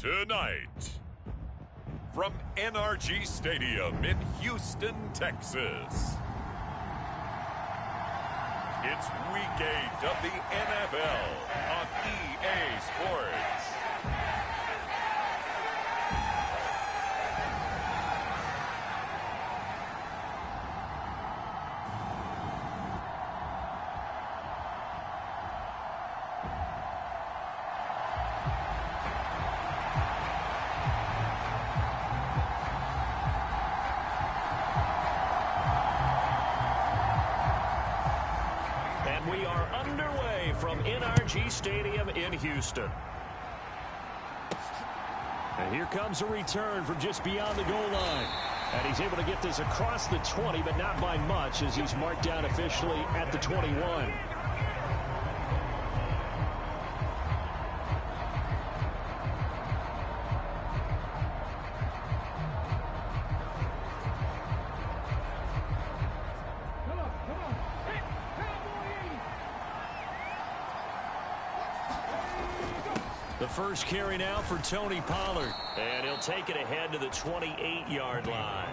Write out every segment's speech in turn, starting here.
Tonight, from NRG Stadium in Houston, Texas, it's Week 8 of the NFL on EA Sports. We are underway from NRG Stadium in Houston. And here comes a return from just beyond the goal line. And he's able to get this across the 20, but not by much, as he's marked down officially at the 21. The first carry now for Tony Pollard. And he'll take it ahead to the 28-yard line.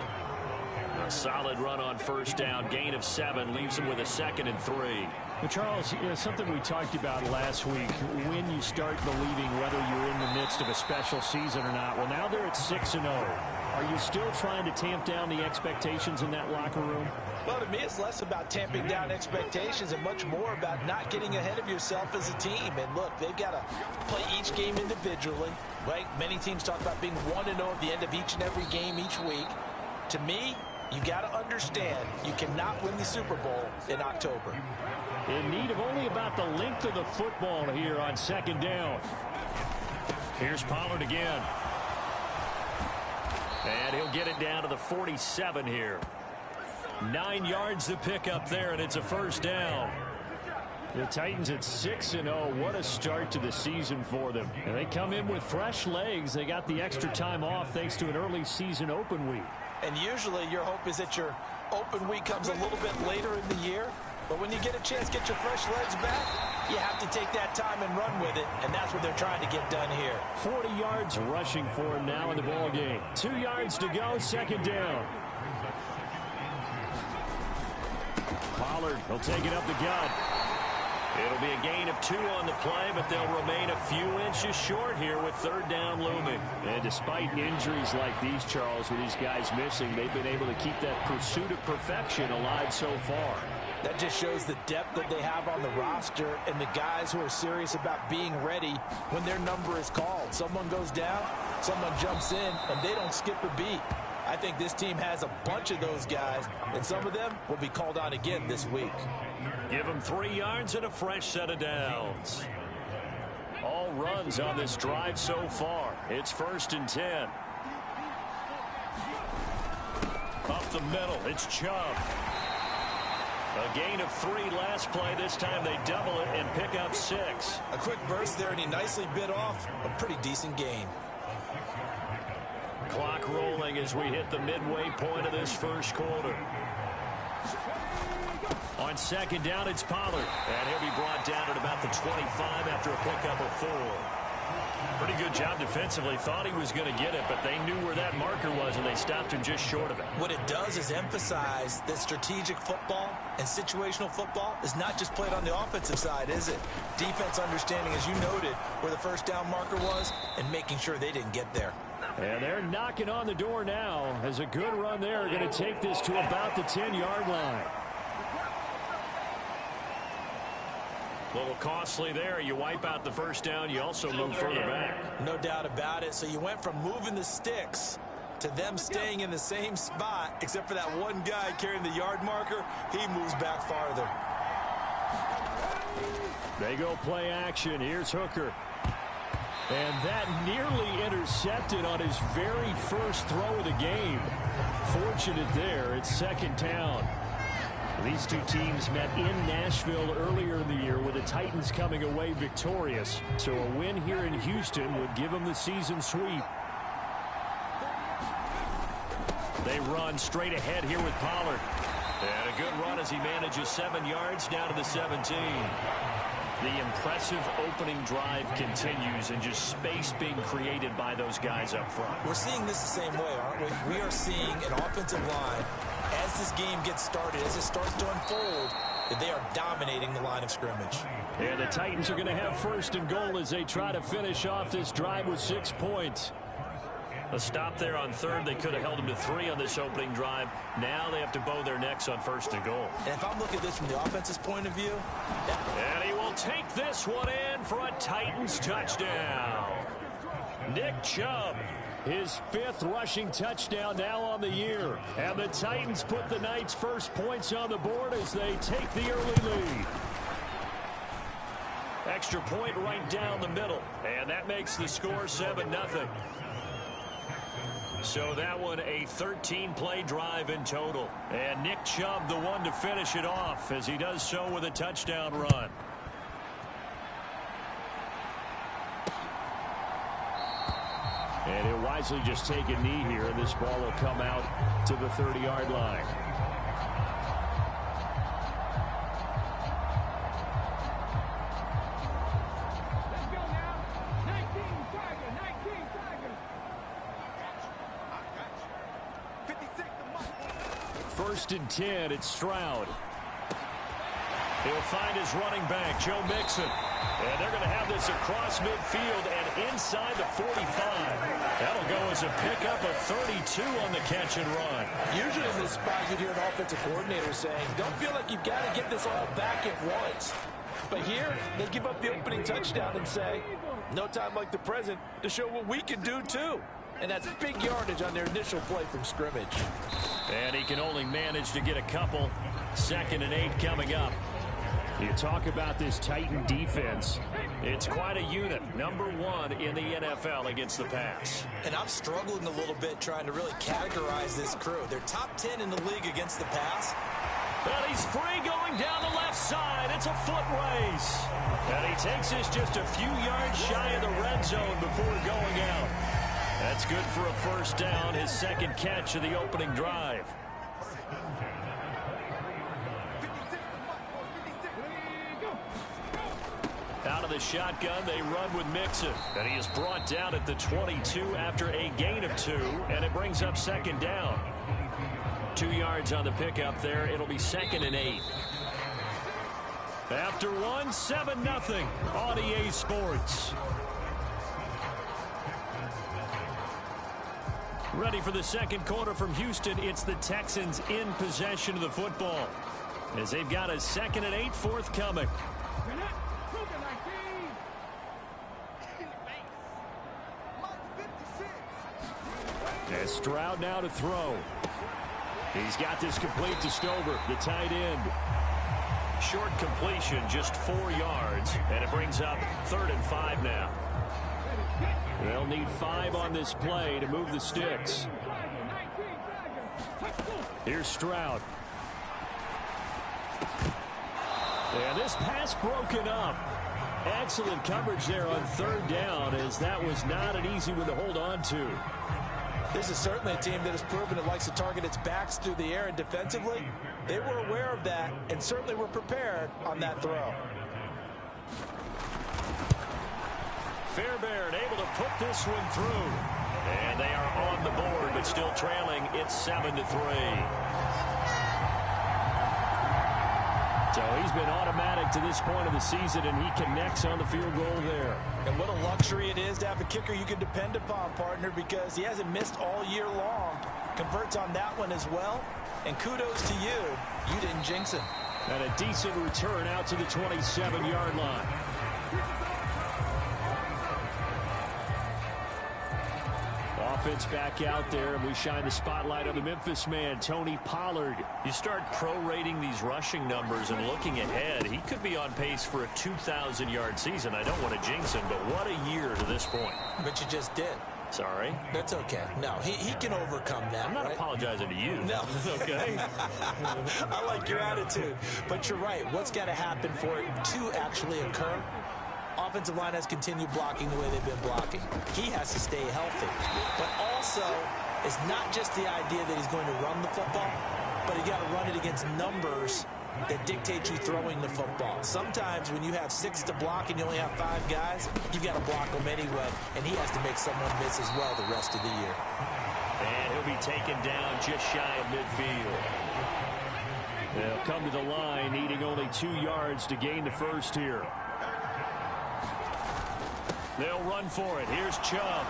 A solid run on first down. Gain of 7 leaves him with a 2nd and 3. Well, Charles, something we talked about last week, when you start believing whether you're in the midst of a special season or not. Well, now they're at 6-0. Are you still trying to tamp down the expectations in that locker room? Well, to me, it's less about tamping down expectations and much more about not getting ahead of yourself as a team. And look, they've got to play each game individually, right? Many teams talk about being 1-0 at the end of each and every game each week. To me, you got to understand you cannot win the Super Bowl in October. In need of only about the length of the football here on 2nd down. Here's Pollard again. And he'll get it down to the 47 here. 9 yards to pick up there, and it's a first down. The Titans at 6-0. What a start to the season for them. And they come in with fresh legs. They got the extra time off thanks to an early season open week. And usually your hope is that your open week comes a little bit later in the year. But when you get a chance to get your fresh legs back, you have to take that time and run with it. And that's what they're trying to get done here. 40 yards rushing for him now in the ball game. 2 yards to go, 2nd down. Pollard will take it up the gut. It'll be a gain of 2 on the play, but they'll remain a few inches short here with 3rd down looming. And despite injuries like these, Charles, with these guys missing, they've been able to keep that pursuit of perfection alive so far. That just shows the depth that they have on the roster and the guys who are serious about being ready when their number is called. Someone goes down, someone jumps in, and they don't skip a beat. I think this team has a bunch of those guys, and some of them will be called on again this week. Give them 3 yards and a fresh set of downs. All runs on this drive so far. It's 1st and 10. Up the middle, it's Chubb. A gain of 3 last play. This time they double it and pick up 6. A quick burst there, and he nicely bit off a pretty decent gain. Clock rolling as we hit the midway point of this first quarter. On 2nd down, it's Pollard. And he'll be brought down at about the 25 after a pickup of 4. Pretty good job defensively. Thought he was going to get it, but they knew where that marker was, and they stopped him just short of it. What it does is emphasize that strategic football and situational football is not just played on the offensive side, is it? Defense understanding, as you noted, where the 1st down marker was and making sure they didn't get there. And they're knocking on the door now as a good run there. Going to take this to about the 10-yard line. A little costly there. You wipe out the 1st down. You also move further back. No doubt about it. So you went from moving the sticks to them staying in the same spot, except for that one guy carrying the yard marker. He moves back farther. They go play action. Here's Hooker. And that nearly intercepted on his very first throw of the game. Fortunate there. It's 2nd down. These two teams met in Nashville earlier in the year, with the Titans coming away victorious. So a win here in Houston would give them the season sweep. They run straight ahead here with Pollard. And a good run as he manages 7 yards down to the 17. The impressive opening drive continues and just space being created by those guys up front. We're seeing this the same way, aren't we? We are seeing an offensive line, as this game gets started, as it starts to unfold, that they are dominating the line of scrimmage. And the Titans are going to have first and goal as they try to finish off this drive with 6 points. A stop there on third. They could have held them to 3 on this opening drive. Now they have to bow their necks on first and goal. And if I'm looking at this from the offense's point of view, and he will take this one in for a Titans touchdown. Nick Chubb. His 5th rushing touchdown now on the year. And the Titans put the Knights' first points on the board as they take the early lead. Extra point right down the middle. And that makes the score 7-0. So that one a 13-play drive in total. And Nick Chubb the one to finish it off as he does so with a touchdown run. And he'll wisely just take a knee here, and this ball will come out to the 30-yard line. Let's go now. 19 Tiger. 1st and 10, it's Stroud. He'll find his running back, Joe Mixon. And they're going to have this across midfield and inside the 45. That'll go as a pickup of 32 on the catch and run. usually in this spot you'd hear an offensive coordinator saying, don't feel like you've got to get this all back at once. But here, they give up the opening touchdown and say, no time like the present to show what we can do too. And that's big yardage on their initial play from scrimmage. And he can only manage to get a couple. 2nd and 8 coming up. You talk about this Titan defense. It's quite a unit. Number 1 in the NFL against the pass. And I'm struggling a little bit trying to really categorize this crew. They're top 10 in the league against the pass. And he's free going down the left side. It's a foot race. And he takes this just a few yards shy of the red zone before going out. That's good for a first down, his 2nd catch of the opening drive. Out of the shotgun, they run with Mixon. And he is brought down at the 22 after a gain of 2, and it brings up 2nd down. 2 yards on the pickup there. It'll be 2nd and 8. After 1, 7-0 on EA Sports. Ready for the second quarter from Houston. It's the Texans in possession of the football as they've got a 2nd and 8 forthcoming. And Stroud now to throw. He's got this complete to Stover, the tight end. Short completion, just 4 yards, and it brings up 3rd and 5 now. They'll need 5 on this play to move the sticks. Here's Stroud. And this pass broken up. Excellent coverage there on 3rd down, as that was not an easy one to hold on to. This is certainly a team that has proven it likes to target its backs through the air, and defensively, they were aware of that and certainly were prepared on that throw. Fairbairn able to put this one through. And they are on the board, but still trailing. It's 7-3. So he's been automatic to this point of the season, and he connects on the field goal there. And what a luxury it is to have a kicker you can depend upon, partner, because he hasn't missed all year long. Converts on that one as well. And kudos to you. You didn't jinx him. And a decent return out to the 27-yard line. Offense back out there, and we shine the spotlight on the Memphis man, Tony Pollard. You start prorating these rushing numbers and looking ahead, he could be on pace for a 2,000-yard season. I don't want to jinx him, but what a year to this point. But you just did. Sorry. That's okay. No, he can overcome that. I'm not right? apologizing to you. No. Okay. I like your attitude. But you're right. What's got to happen for it to actually occur? Offensive line has continued blocking the way they've been blocking. He has to stay healthy. But also, it's not just the idea that he's going to run the football, but he got to run it against numbers that dictate you throwing the football. Sometimes when you have 6 to block and you only have 5 guys, you got to block them anyway, and he has to make someone miss as well the rest of the year. And he'll be taken down just shy of midfield. They'll come to the line, needing only 2 yards to gain the first here. They'll run for it. Here's Chubb.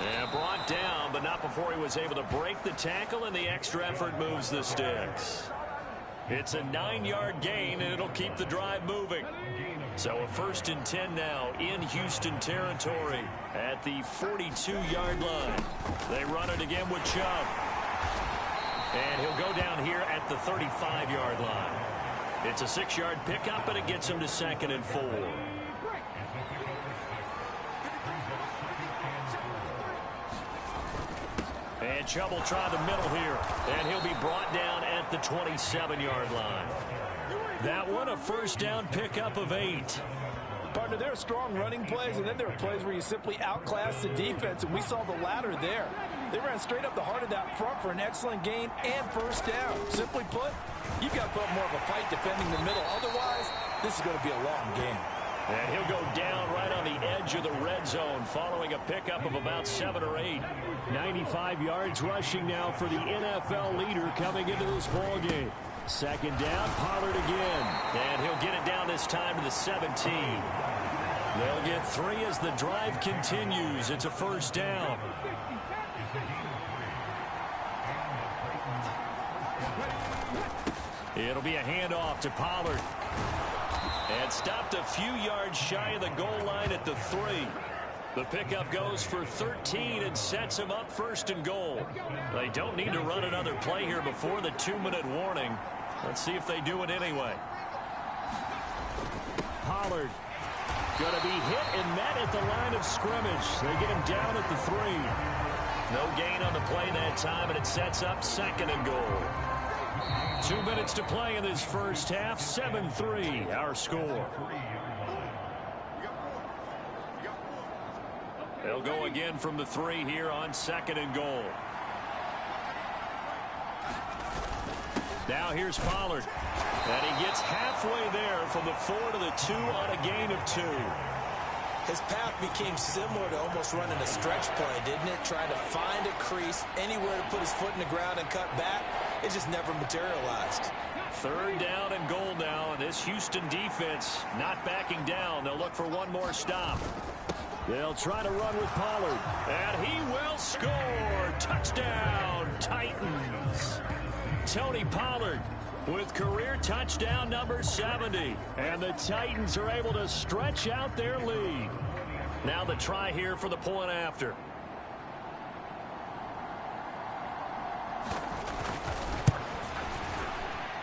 And brought down, but not before he was able to break the tackle, and the extra effort moves the sticks. It's a 9-yard gain, and it'll keep the drive moving. So a 1st and 10 now in Houston territory at the 42-yard line. They run it again with Chubb. And he'll go down here at the 35-yard line. It's a 6-yard pickup, and it gets him to 2nd and 4. And Chubb will try the middle here. And he'll be brought down at the 27-yard line. That one, a 1st down pickup of 8. Partner, there are strong running plays, and then there are plays where you simply outclass the defense, and we saw the latter there. They ran straight up the heart of that front for an excellent gain and 1st down. Simply put, you've got to put more of a fight defending the middle. Otherwise, this is going to be a long game. And he'll go down right on the edge of the red zone following a pickup of about 7 or 8. 95 yards rushing now for the NFL leader coming into this ball game. 2nd down, Pollard again. And he'll get it down this time to the 17. They'll get 3 as the drive continues. It's a 1st down. It'll be a handoff to Pollard. And stopped a few yards shy of the goal line at the 3. The pickup goes for 13 and sets him up 1st and goal. They don't need to run another play here before the 2-minute warning. Let's see if they do it anyway. Pollard going to be hit and met at the line of scrimmage. They get him down at the 3. No gain on the play that time, and it sets up 2nd and goal. 2 minutes to play in this first half. 7-3 our score. They'll go again from the 3 here on 2nd and goal. Now here's Pollard. And he gets halfway there from the 4 to the 2 on a gain of 2. His path became similar to almost running a stretch play, didn't it? Trying to find a crease, anywhere to put his foot in the ground and cut back. It just never materialized. 3rd down and goal now, and this Houston defense not backing down. They'll look for one more stop. They'll try to run with Pollard. And he will score. Touchdown, Titans. Tony Pollard with career touchdown number 70. And the Titans are able to stretch out their lead. Now the try here for the point after.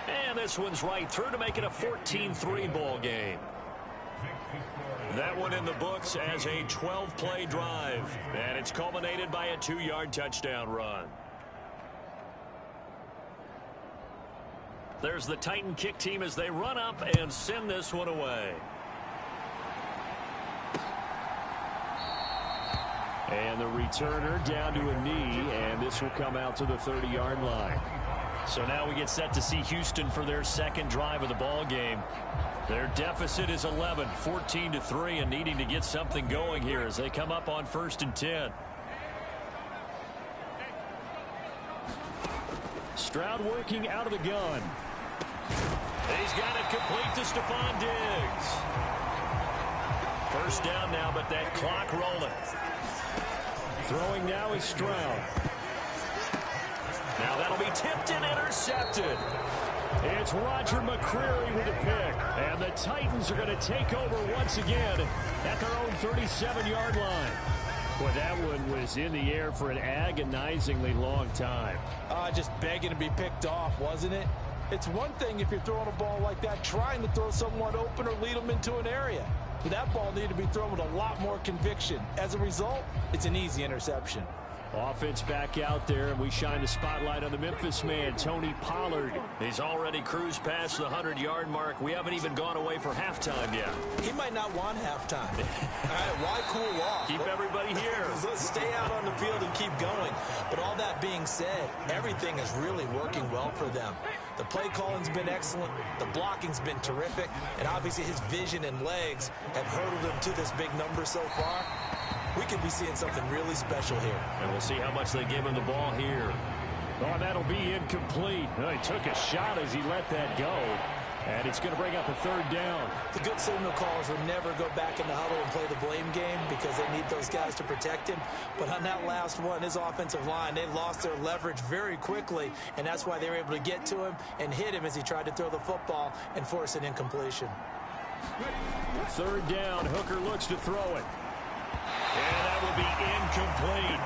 And this one's right through to make it a 14-3 ball game. That one in the books as a 12-play drive. And it's culminated by a 2-yard touchdown run. There's the Titan kick team as they run up and send this one away. And the returner down to a knee, and this will come out to the 30-yard line. So now we get set to see Houston for their 2nd drive of the ball game. Their deficit is 11, 14-3, and needing to get something going here as they come up on 1st and 10. Stroud working out of the gun. He's got it complete to Stephon Diggs. 1st down now, but that clock rolling. Throwing now is Stroud. Now that'll be tipped and intercepted. It's Roger McCreary with a pick. And the Titans are going to take over once again at their own 37-yard line. Boy, that one was in the air for an agonizingly long time. Just begging to be picked off, wasn't it? It's one thing if you're throwing a ball like that, trying to throw someone open or lead them into an area. But that ball needed to be thrown with a lot more conviction. As a result, it's an easy interception. Offense back out there, and we shine the spotlight on the Memphis man, Tony Pollard. He's already cruised past the 100-yard mark. We haven't even gone away for halftime yet. He might not want halftime. All right, why cool off? Keep everybody here. Let's stay out on the field and keep going. But all that being said, everything is really working well for them. The play calling's been excellent. The blocking's been terrific. And obviously his vision and legs have hurdled him to this big number so far. We could be seeing something really special here. And we'll see how much they give him the ball here. Oh, that'll be incomplete. He took a shot as he let that go. And it's going to bring up a third down. The good signal callers would never go back in the huddle and play the blame game because they need those guys to protect him. But on that last one, his offensive line, they lost their leverage very quickly, and that's why they were able to get to him and hit him as he tried to throw the football and force an incompletion. Third down, Hooker looks to throw it. And that will be incomplete.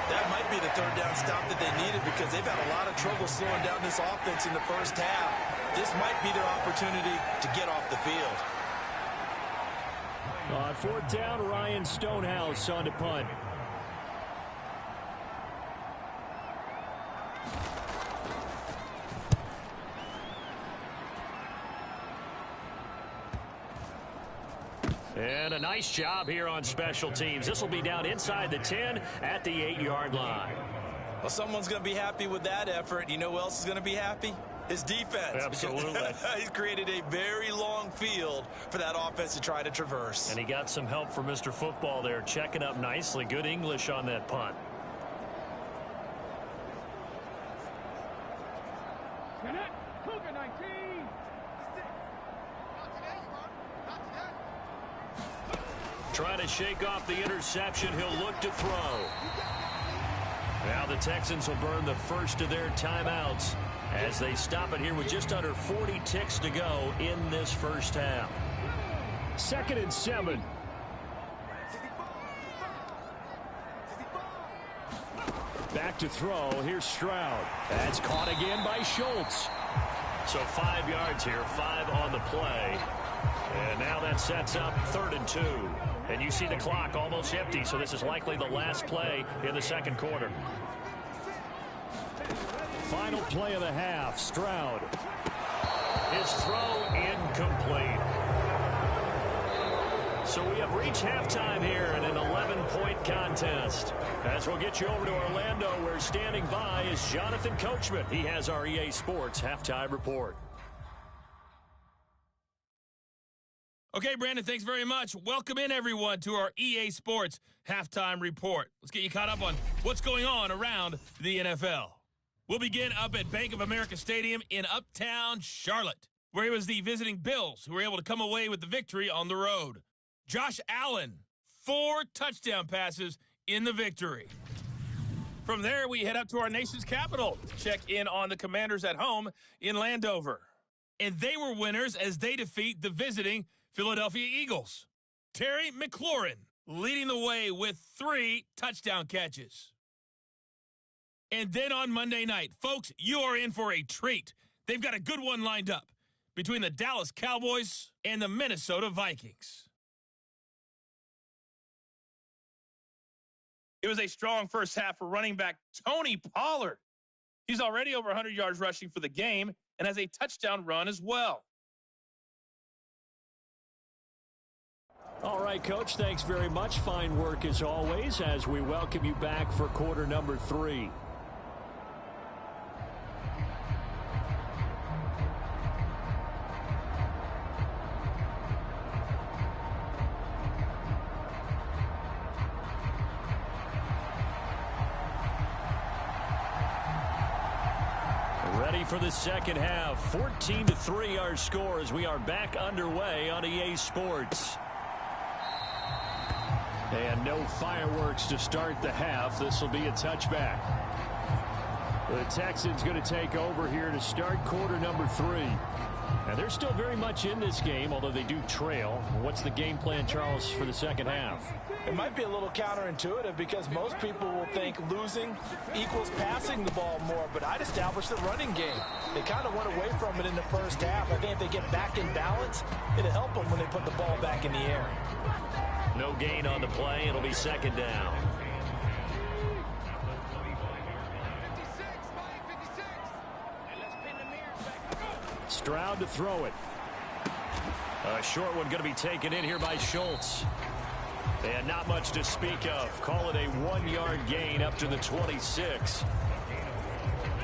That might be the third down stop that they needed because they've had a lot of trouble slowing down this offense in the first half. This might be their opportunity to get off the field. On fourth down, Ryan Stonehouse on to punt. And a nice job here on special teams. This will be down inside the 10 at the 8-yard line. Well, someone's going to be happy with that effort. You know who else is going to be happy? His defense. Absolutely. He's created a very long field for that offense to try to traverse. And he got some help from Mr. Football there, checking up nicely. Good English on that punt. Cougar 19. Trying to shake off the interception. He'll look to throw. Now the Texans will burn the first of their timeouts as they stop it here with just under 40 ticks to go in this first half. 2nd and 7. Back to throw. Here's Stroud. That's caught again by Schultz. So 5 yards here, 5 on the play. And now that sets up 3rd and 2. And you see the clock almost empty, so this is likely the last play in the second quarter. Final play of the half, Stroud. His throw incomplete. So we have reached halftime here in an 11-point contest. As we'll get you over to Orlando, where standing by is Jonathan Coachman. He has our EA Sports halftime report. Okay, Brandon, thanks very much. Welcome in, everyone, to our EA Sports halftime report. Let's get you caught up on what's going on around the NFL. We'll begin up at Bank of America Stadium in Uptown Charlotte, where it was the visiting Bills who were able to come away with the victory on the road. Josh Allen, 4 touchdown passes in the victory. From there, we head up to our nation's capital to check in on the Commanders at home in Landover. And they were winners as they defeat the visiting Philadelphia Eagles. Terry McLaurin leading the way with 3 touchdown catches. And then on Monday night, folks, you are in for a treat. They've got a good one lined up between the Dallas Cowboys and the Minnesota Vikings. It was a strong first half for running back Tony Pollard. He's already over 100 yards rushing for the game and has a touchdown run as well. All right, Coach, thanks very much. Fine work as always as we welcome you back for quarter number 3. Ready for the second half. 14-3 our score as we are back underway on EA Sports. And no fireworks to start the half. This will be a touchback. The Texans going to take over here to start quarter number 3. And they're still very much in this game, although they do trail. What's the game plan, Charles, for the second half? It might be a little counterintuitive because most people will think losing equals passing the ball more, but I'd establish the running game. They kind of went away from it in the first half. I think if they get back in balance, it'll help them when they put the ball back in the air. No gain on the play. It'll be second down. Stroud to throw it. A short one going to be taken in here by Schultz. And not much to speak of. Call it a 1-yard gain up to the 26.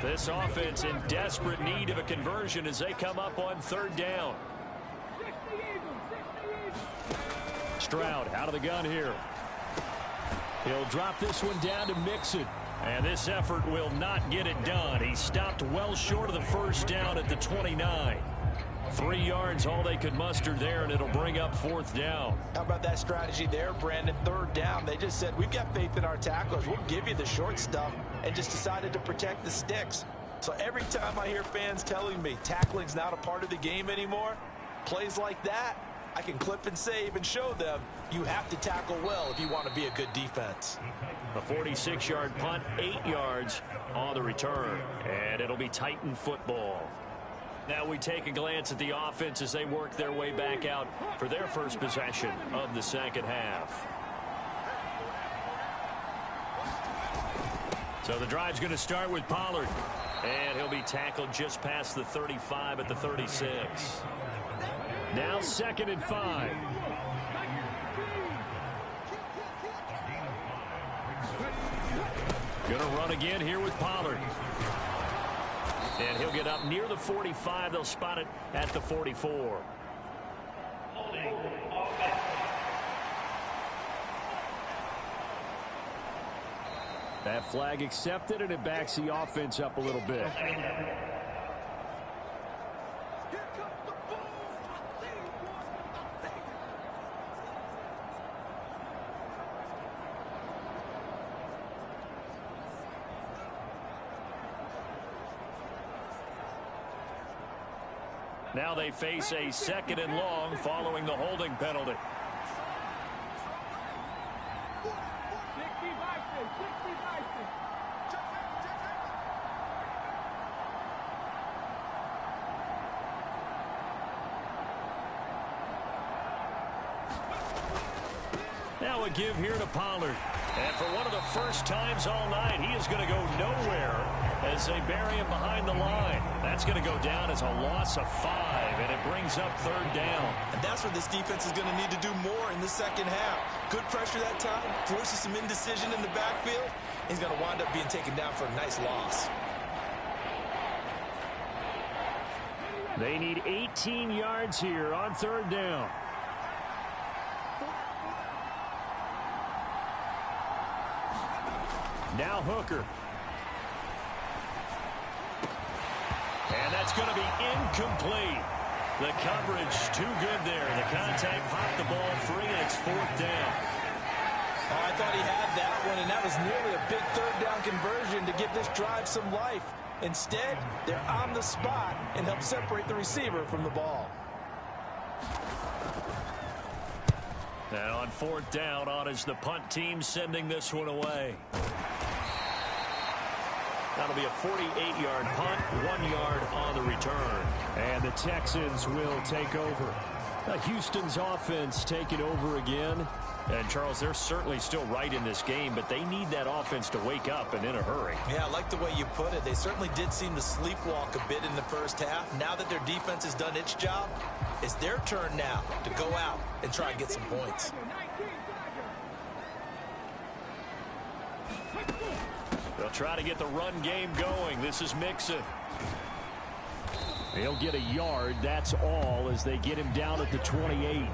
This offense in desperate need of a conversion as they come up on 3rd down. Stroud out of the gun here. He'll drop this one down to Mixon. And this effort will not get it done. He stopped well short of the 1st down at the 29. 3 yards all they could muster there, and it'll bring up 4th down. How about that strategy there, Brandon? 3rd down. They just said, we've got faith in our tacklers. We'll give you the short stuff, and just decided to protect the sticks. So every time I hear fans telling me tackling's not a part of the game anymore, plays like that, I can clip and save and show them you have to tackle well if you want to be a good defense. A 46-yard punt, 8 yards on the return, and it'll be Titan football. Now we take a glance at the offense as they work their way back out for their first possession of the 2nd half. So the drive's going to start with Pollard, and he'll be tackled just past the 35 at the 36. Now 2nd and 5. Going to run again here with Pollard. And he'll get up near the 45. They'll spot it at the 44. That flag accepted, and it backs the offense up a little bit. Now they face a 2nd and long following the holding penalty. Now a give here to Pollard. And for one of the first times all night, he is going to go nowhere as they bury him behind the line. That's going to go down as a loss of 5, and it brings up 3rd down. And that's what this defense is going to need to do more in the 2nd half. Good pressure that time, forces some indecision in the backfield. He's going to wind up being taken down for a nice loss. They need 18 yards here on 3rd down. Now Hooker. And that's going to be incomplete. The coverage too good there. The contact popped the ball free, and it's 4th down. Oh, I thought he had that one, and that was nearly a big 3rd down conversion to give this drive some life. Instead, they're on the spot and help separate the receiver from the ball. And on 4th down, on is the punt team sending this one away. That'll be a 48-yard punt, 1 yard on the return. And the Texans will take over. Houston's offense taking over again. And, Charles, they're certainly still right in this game, but they need that offense to wake up and in a hurry. Yeah, I like the way you put it. They certainly did seem to sleepwalk a bit in the 1st half. Now that their defense has done its job, it's their turn now to go out and try and get some points. They'll try to get the run game going. This is Mixon. He'll get a yard, that's all, as they get him down at the 28.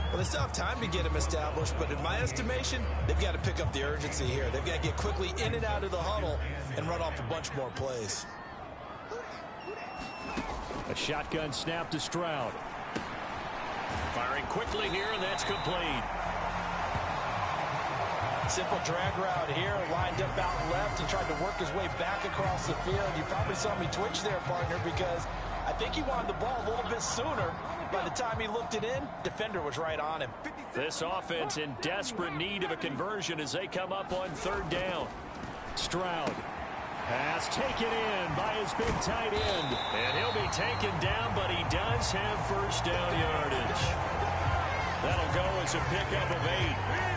Well, they still have time to get him established, but in my estimation, they've got to pick up the urgency here. They've got to get quickly in and out of the huddle and run off a bunch more plays. A shotgun snap to Stroud. Firing quickly here, and that's complete. Simple drag route here, lined up out left and tried to work his way back across the field. You probably saw me twitch there, partner, because I think he wanted the ball a little bit sooner. By the time he looked it in, defender was right on him. This offense in desperate need of a conversion as they come up on 3rd down. Stroud. Pass taken in by his big tight end. And he'll be taken down, but he does have 1st down yardage. That'll go as a pickup of 8.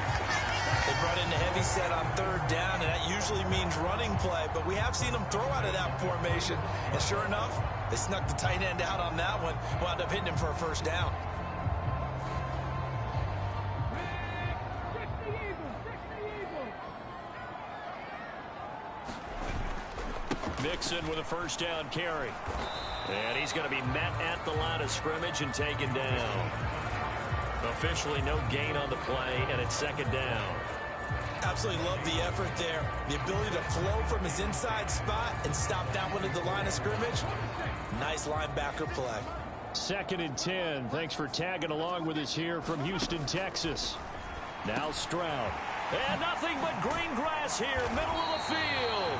They brought in the heavy set on 3rd down, and that usually means running play, but we have seen them throw out of that formation. And sure enough, They snuck the tight end out on that one. Wound up hitting him for a first down. Mixon with a first down carry. And he's going to be met at the line of scrimmage and taken down. Officially no gain on the play, and it's second down. Absolutely love the effort there. The ability to flow from his inside spot and stop that one at the line of scrimmage. Nice linebacker play. 2nd and 10. Thanks for tagging along with us here from Houston, Texas. Now Stroud. And nothing but green grass here, middle of the field.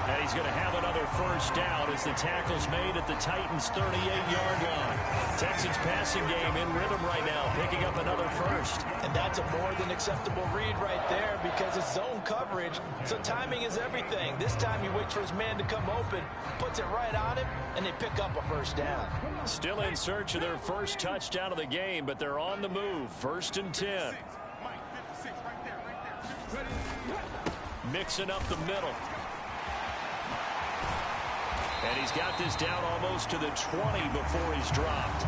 And he's going to have another first down as the tackle's made at the Titans' 38-yard line. Texans passing game in rhythm right now, picking up another first. And that's a more than acceptable read right there because it's zone coverage, so timing is everything. This time he waits for his man to come open, puts it right on him, and they pick up a first down. Still in search of their first touchdown of the game, but they're on the move. 1st and 10. Mixing up the middle. And he's got this down almost to the 20 before he's dropped.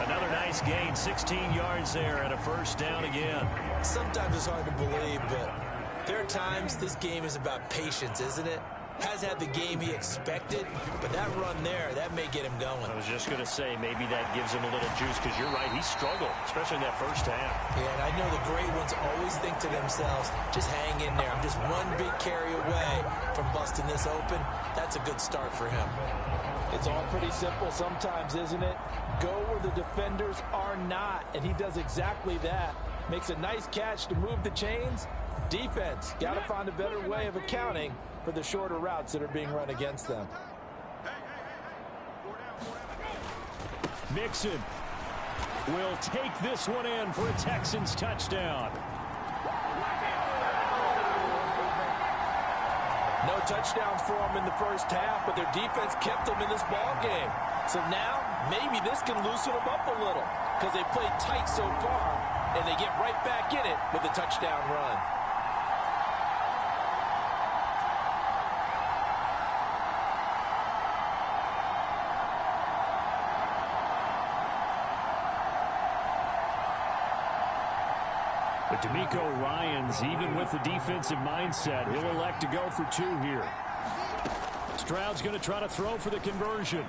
Another nice gain, 16 yards there and a first down again. Sometimes it's hard to believe, but there are times this game is about patience, isn't it? Has had the game he expected, but that run there, that may get him going. I was just going to say, maybe that gives him a little juice, because you're right, he struggled, especially in that first half. Yeah, and I know the great ones always think to themselves, just hang in there. I'm just one big carry away from busting this open. That's a good start for him. It's all pretty simple sometimes, isn't it? Go where the defenders are not, and he does exactly that. Makes a nice catch to move the chains. Defense, got to find a better way of accounting for the shorter routes that are being run against them. Mixon will take this one in for a Texans touchdown. No touchdowns for them in the first half, but their defense kept them in this ball game. So now maybe this can loosen them up a little because they played tight so far, and they get right back in it with a touchdown run. But D'Amico Ryans, even with the defensive mindset, he'll elect to go for 2 here. Stroud's going to try to throw for the conversion.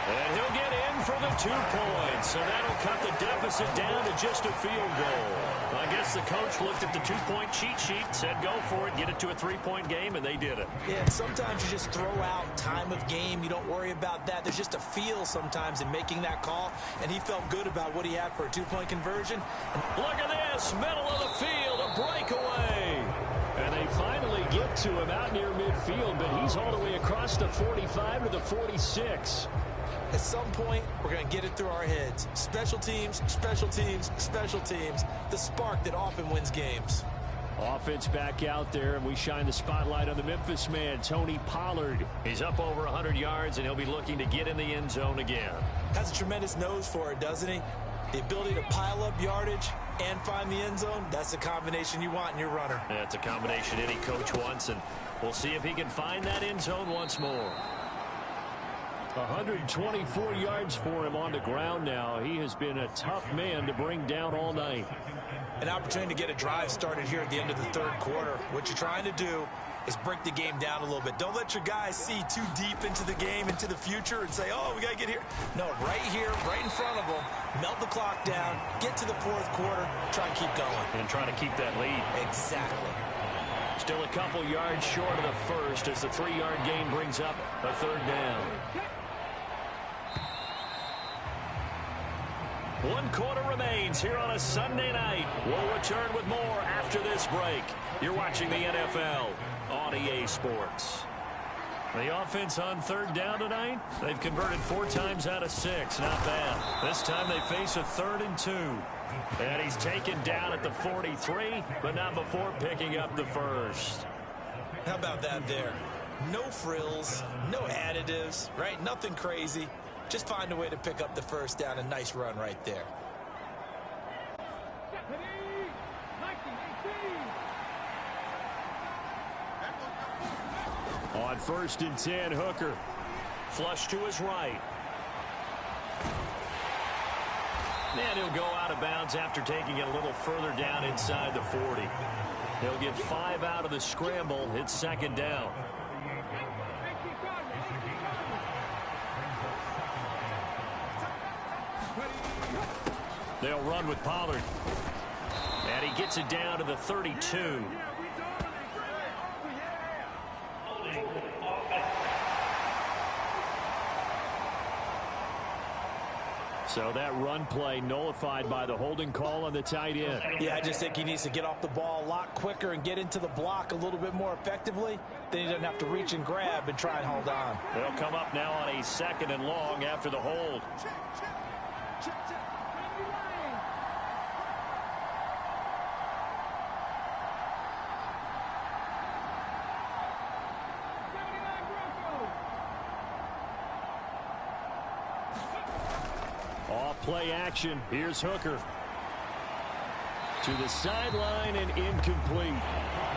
And he'll get in for the 2 points. So that'll cut the deficit down to just a field goal. I guess the coach looked at the 2-point cheat sheet, said go for it, get it to a 3-point game, and they did it. Yeah, and sometimes you just throw out time of game. You don't worry about that. There's just a feel sometimes in making that call, and he felt good about what he had for a 2-point conversion. Look at this, middle of the field, a breakaway. And they finally get to him out near midfield, but he's all the way across the 45 to the 46. At some point, we're going to get it through our heads. Special teams, special teams, special teams. The spark that often wins games. Offense back out there, and we shine the spotlight on the Memphis man, Tony Pollard. He's up over 100 yards, and he'll be looking to get in the end zone again. Has a tremendous nose for it, doesn't he? The ability to pile up yardage and find the end zone, that's the combination you want in your runner. That's a combination any coach wants, and we'll see if he can find that end zone once more. 124 yards for him on the ground now. He has been a tough man to bring down all night. An opportunity to get a drive started here at the end of the 3rd quarter. What you're trying to do is break the game down a little bit. Don't let your guys see too deep into the game, into the future, and say, oh, we got to get here. No, right here, right in front of them, melt the clock down, get to the 4th quarter, try and keep going. And try to keep that lead. Exactly. Still a couple yards short of the first as the 3-yard gain brings up a 3rd down. 1 quarter remains here on a Sunday night. We'll return with more after this break. You're watching the NFL on EA Sports. The offense on 3rd down tonight, they've converted 4 times out of 6. Not bad. This time they face a 3rd and 2. And he's taken down at the 43, but not before picking up the first. How about that there? No frills, no additives, right? Nothing crazy. Just find a way to pick up the first down. A nice run right there. On 1st and 10, Hooker flush to his right. And he'll go out of bounds after taking it a little further down inside the 40. He'll get 5 out of the scramble. It's second down. They'll run with Pollard. And he gets it down to the 32. So that run play nullified by the holding call on the tight end. Yeah, I just think he needs to get off the ball a lot quicker and get into the block a little bit more effectively. Then he doesn't have to reach and grab and try and hold on. They'll come up now on a 2nd and long after the hold. Play action. Here's Hooker. To the sideline and incomplete.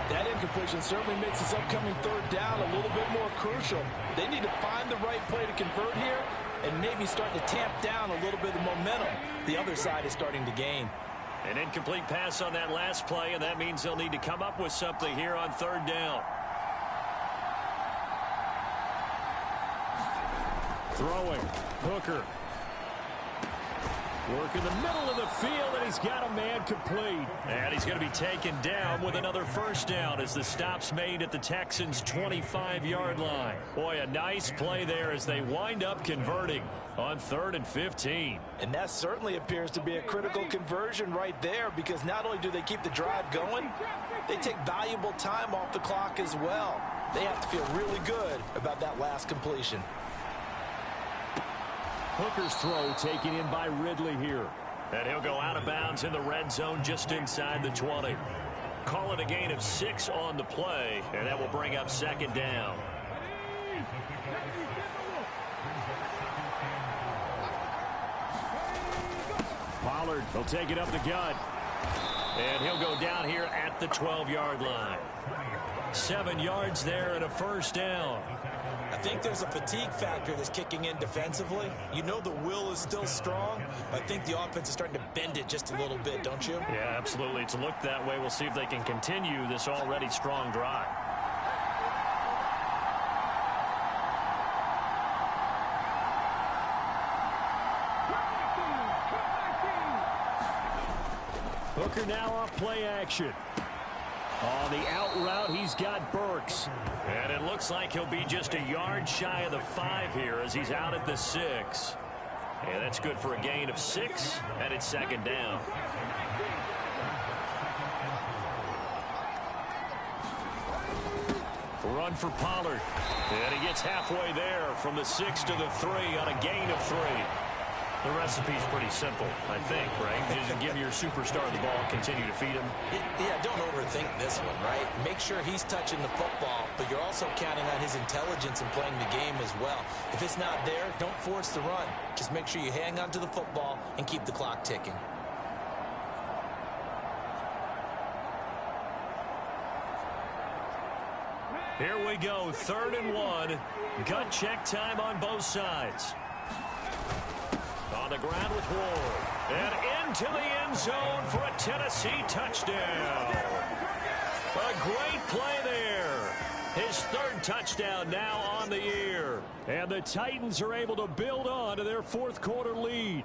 That incompletion certainly makes this upcoming 3rd down a little bit more crucial. They need to find the right play to convert here and maybe start to tamp down a little bit of momentum. The other side is starting to gain. An incomplete pass on that last play, and that means they'll need to come up with something here on 3rd down. Throwing. Hooker. Work in the middle of the field, and he's got a man complete. And he's going to be taken down with another 1st down as the stop's made at the Texans' 25-yard line. Boy, a nice play there as they wind up converting on 3rd and 15. And that certainly appears to be a critical conversion right there, because not only do they keep the drive going, they take valuable time off the clock as well. They have to feel really good about that last completion. Hooker's throw taken in by Ridley here. And he'll go out of bounds in the red zone just inside the 20. Call it a gain of 6 on the play, and that will bring up 2nd down. Pollard will take it up the gut. And he'll go down here at the 12-yard line. 7 yards there and a 1st down. I think there's a fatigue factor that's kicking in defensively. You know the will is still strong, but I think the offense is starting to bend it just a little bit, don't you? Yeah, absolutely. It's looked that way. We'll see if they can continue this already strong drive. Hooker now off play action. On the out route, he's got Burks. And it looks like he'll be just a yard shy of the 5 here as he's out at the 6. And that's good for a gain of 6, and it's 2nd down. Run for Pollard. And he gets halfway there from the 6 to the 3 on a gain of 3. The recipe's pretty simple, I think, right? Just give your superstar the ball, continue to feed him. Yeah, don't overthink this one, right? Make sure he's touching the football, but you're also counting on his intelligence in playing the game as well. If it's not there, don't force the run. Just make sure you hang on to the football and keep the clock ticking. Here we go, 3rd and 1. Gut check time on both sides. On the ground with Ward. And into the end zone for a Tennessee touchdown. A great play there. His 3rd touchdown now on the year. And the Titans are able to build on to their 4th quarter lead.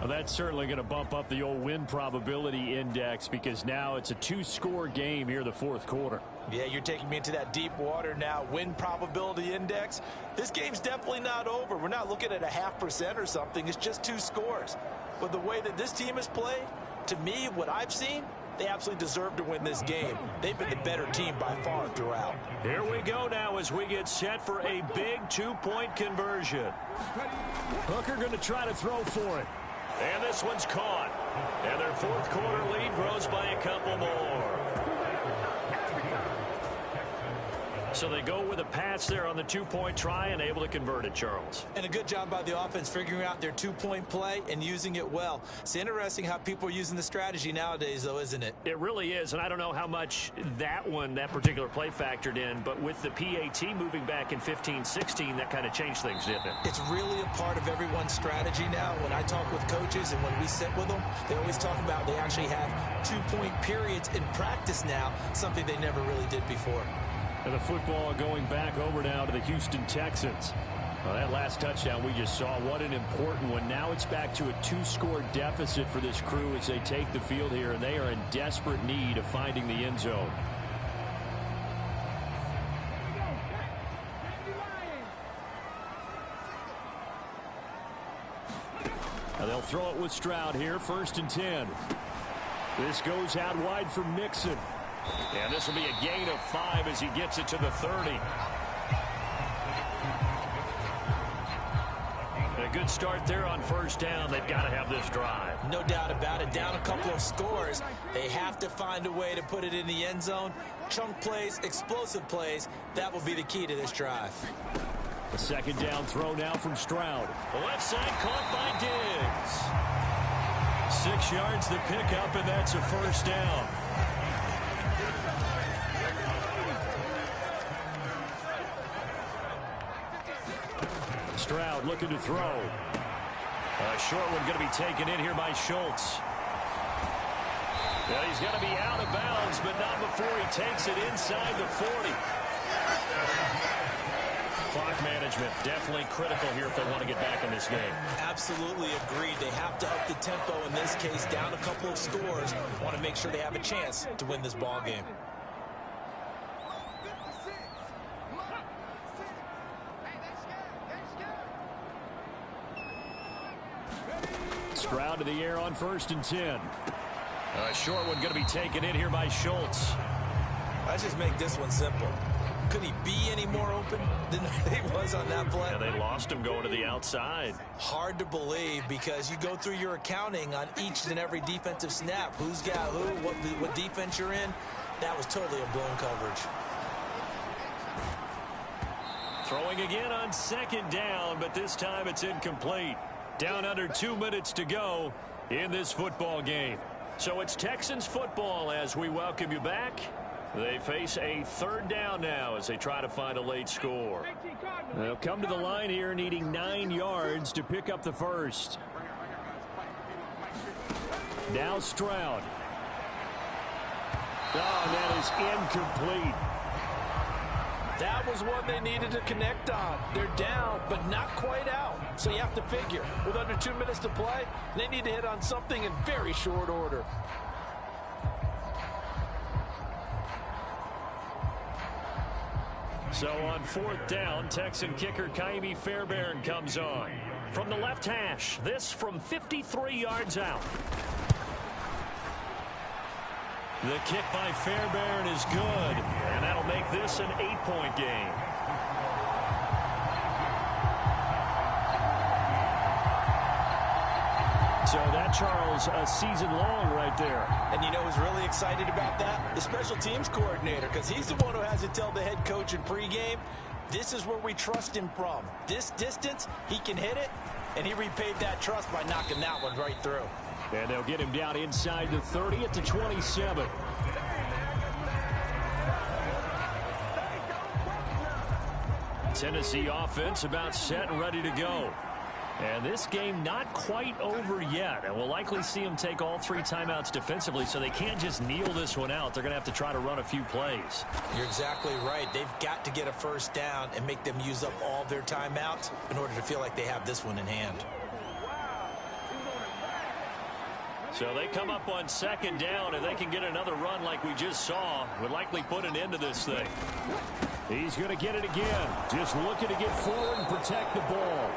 Well, that's certainly going to bump up the old win probability index, because now it's a 2-score game here the 4th quarter. Yeah, you're taking me into that deep water now. Win probability index. This game's definitely not over. We're not looking at a 0.5% or something. It's just 2 scores. But the way that this team has played, to me, what I've seen, they absolutely deserve to win this game. They've been the better team by far throughout. Here we go now as we get set for a big 2-point conversion. Hooker going to try to throw for it. And this one's caught. And their 4th quarter lead grows by a couple more. So they go with a pass there on the two-point try and able to convert it, Charles. And a good job by the offense figuring out their two-point play and using it well. It's interesting how people are using the strategy nowadays, though, isn't it? It really is, and I don't know how much that particular play factored in, but with the PAT moving back in 15-16, that kind of changed things, didn't it? It's really a part of everyone's strategy now. When I talk with coaches and when we sit with them, they always talk about they actually have two-point periods in practice now, something they never really did before. And the football going back over now to the Houston Texans. Well, that last touchdown we just saw, what an important one. Now it's back to a 2-score deficit for this crew as they take the field here, and they are in desperate need of finding the end zone. Now they'll throw it with Stroud here, 1st and 10. This goes out wide for Mixon. And this will be a gain of 5 as he gets it to the 30. A good start there on 1st down. They've got to have this drive. No doubt about it. Down a couple of scores. They have to find a way to put it in the end zone. Chunk plays, explosive plays. That will be the key to this drive. The 2nd down throw now from Stroud. The left side caught by Diggs. 6 yards the pickup, and that's a 1st down. Stroud looking to throw. A short one going to be taken in here by Schultz. Well, he's going to be out of bounds, but not before he takes it inside the 40. Clock management definitely critical here if they want to get back in this game. Absolutely agreed. They have to up the tempo in this case, down a couple of scores. Want to make sure they have a chance to win this ball game. Stroud to the air on 1st and 10. A short one going to be taken in here by Schultz. Let's just make this one simple. Could he be any more open than he was on that play? Yeah, they lost him going to the outside. Hard to believe because you go through your accounting on each and every defensive snap. Who's got who, what defense you're in. That was totally a blown coverage. Throwing again on 2nd down, but this time it's incomplete. Down under 2 minutes to go in this football game. So it's Texans football as we welcome you back. They face a 3rd down now as they try to find a late score. They'll come to the line here needing 9 yards to pick up the 1st. Now Stroud. Oh, that is incomplete. That was one they needed to connect on. They're down, but not quite out. So you have to figure, with under 2 minutes to play, they need to hit on something in very short order. So on 4th down, Texan kicker Kaimi Fairbairn comes on. From the left hash, this from 53 yards out. The kick by Fairbairn is good, and that'll make this an 8-point game. So that, Charles, a season long right there. And you know who's really excited about that? The special teams coordinator, because he's the one who has to tell the head coach in pregame, this is where we trust him from. This distance, he can hit it, and he repaid that trust by knocking that one right through. And they'll get him down inside the 30 at the 27. Tennessee offense about set and ready to go. And this game not quite over yet. And we'll likely see them take all 3 timeouts defensively, so they can't just kneel this one out. They're going to have to try to run a few plays. You're exactly right. They've got to get a 1st down and make them use up all their timeouts in order to feel like they have this one in hand. So they come up on 2nd down, and they can get another run like we just saw. Would likely put an end to this thing. He's going to get it again. Just looking to get forward and protect the ball.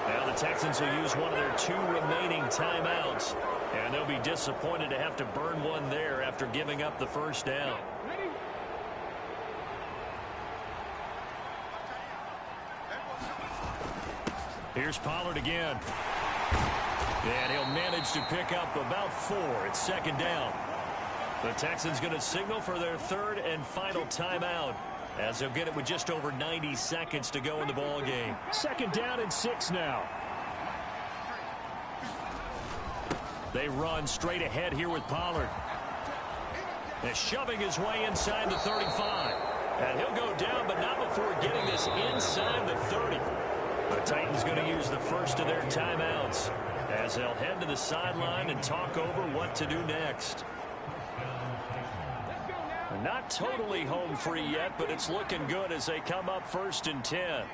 Now the Texans will use one of their 2 remaining timeouts, and they'll be disappointed to have to burn one there after giving up the 1st down. Here's Pollard again. And he'll manage to pick up about 4. It's 2nd down. The Texans going to signal for their 3rd and final timeout as they'll get it with just over 90 seconds to go in the ball game. 2nd down and 6 now. They run straight ahead here with Pollard. And shoving his way inside the 35. And he'll go down, but not before getting this inside the 30. The Titans going to use the first of their timeouts as they'll head to the sideline and talk over what to do next. Not totally home free yet, but it's looking good as they come up 1st and 10.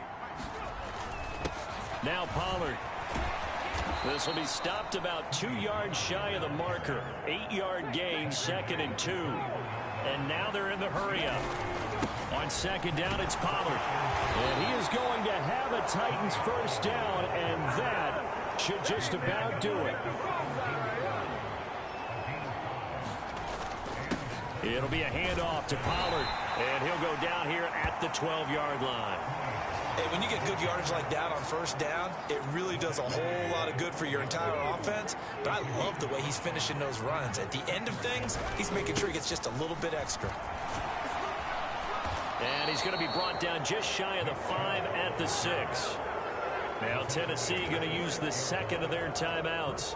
Now Pollard. This will be stopped about 2 yards shy of the marker. 8-yard gain, 2nd and 2. And now they're in the hurry-up. On 2nd down, it's Pollard. And he is going to have a Titans 1st down, and that should just about do it. It'll be a handoff to Pollard, and he'll go down here at the 12-yard line. Hey, when you get good yardage like that on 1st down, it really does a whole lot of good for your entire offense. But I love the way he's finishing those runs. At the end of things, he's making sure he gets just a little bit extra. And he's going to be brought down just shy of the 5 at the 6. Now Tennessee going to use the 2nd of their timeouts.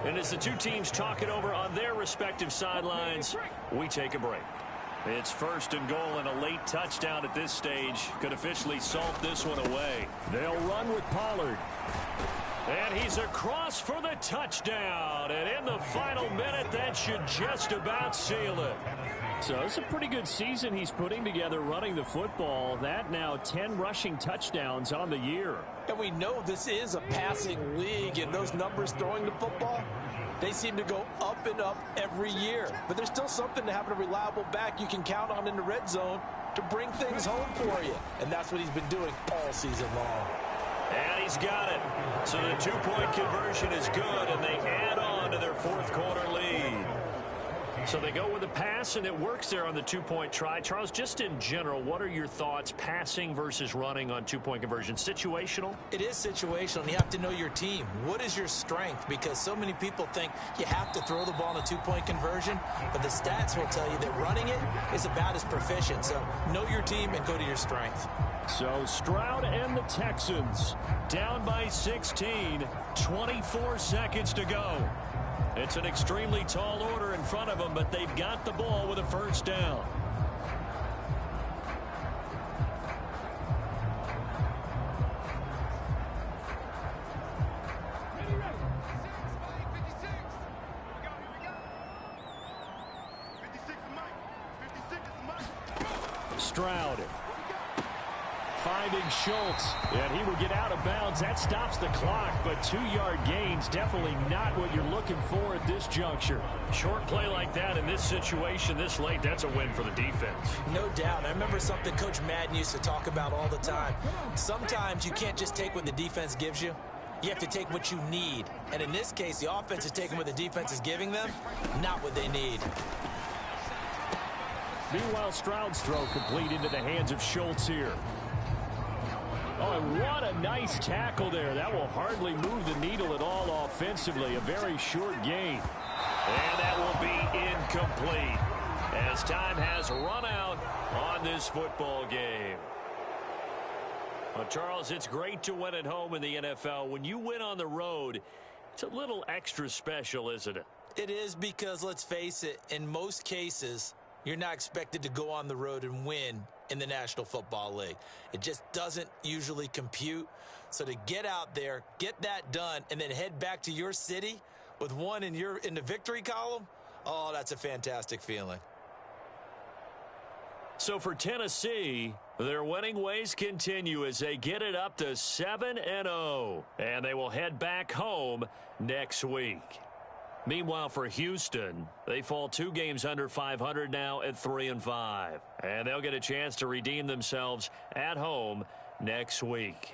And as the two teams talk it over on their respective sidelines, we take a break. It's 1st and goal, and a late touchdown at this stage could officially salt this one away. They'll run with Pollard. And he's across for the touchdown. And in the final minute, that should just about seal it. So it's a pretty good season he's putting together running the football. That now 10 rushing touchdowns on the year. And we know this is a passing league, and those numbers throwing the football, they seem to go up and up every year. But there's still something to having a reliable back you can count on in the red zone to bring things home for you. And that's what he's been doing all season long. And he's got it. So the 2-point conversion is good, and they add on to their 4th quarter lead. So they go with a pass, and it works there on the 2-point try. Charles, just in general, what are your thoughts passing versus running on 2-point conversion? Situational? It is situational, and you have to know your team. What is your strength? Because so many people think you have to throw the ball in a 2-point conversion, but the stats will tell you that running it is about as proficient. So know your team and go to your strength. So Stroud and the Texans down by 16, 24 seconds to go. It's an extremely tall order in front of them, but they've got the ball with a 1st down. Stroud finding Schultz, and he will get out of bounds. That stops the clock, but 2-yard gains, definitely not what you're looking for at this juncture. Short play like that in this situation this late, that's a win for the defense. No doubt. I remember something Coach Madden used to talk about all the time. Sometimes you can't just take what the defense gives you. You have to take what you need. And in this case, the offense is taking what the defense is giving them, not what they need. Meanwhile, Stroud's throw complete into the hands of Schultz here. Oh, and what a nice tackle there. That will hardly move the needle at all offensively. A very short gain. And that will be incomplete as time has run out on this football game. Well, Charles, it's great to win at home in the NFL. When you win on the road, it's a little extra special, isn't it? It is, because let's face it, in most cases, you're not expected to go on the road and win in the National Football League. It just doesn't usually compute. So to get out there, get that done, and then head back to your city with one in the victory column, oh, that's a fantastic feeling. So for Tennessee, their winning ways continue as they get it up to 7-0, and they will head back home next week. Meanwhile, for Houston, they fall 2 games under 500 now at 3-5. And they'll get a chance to redeem themselves at home next week.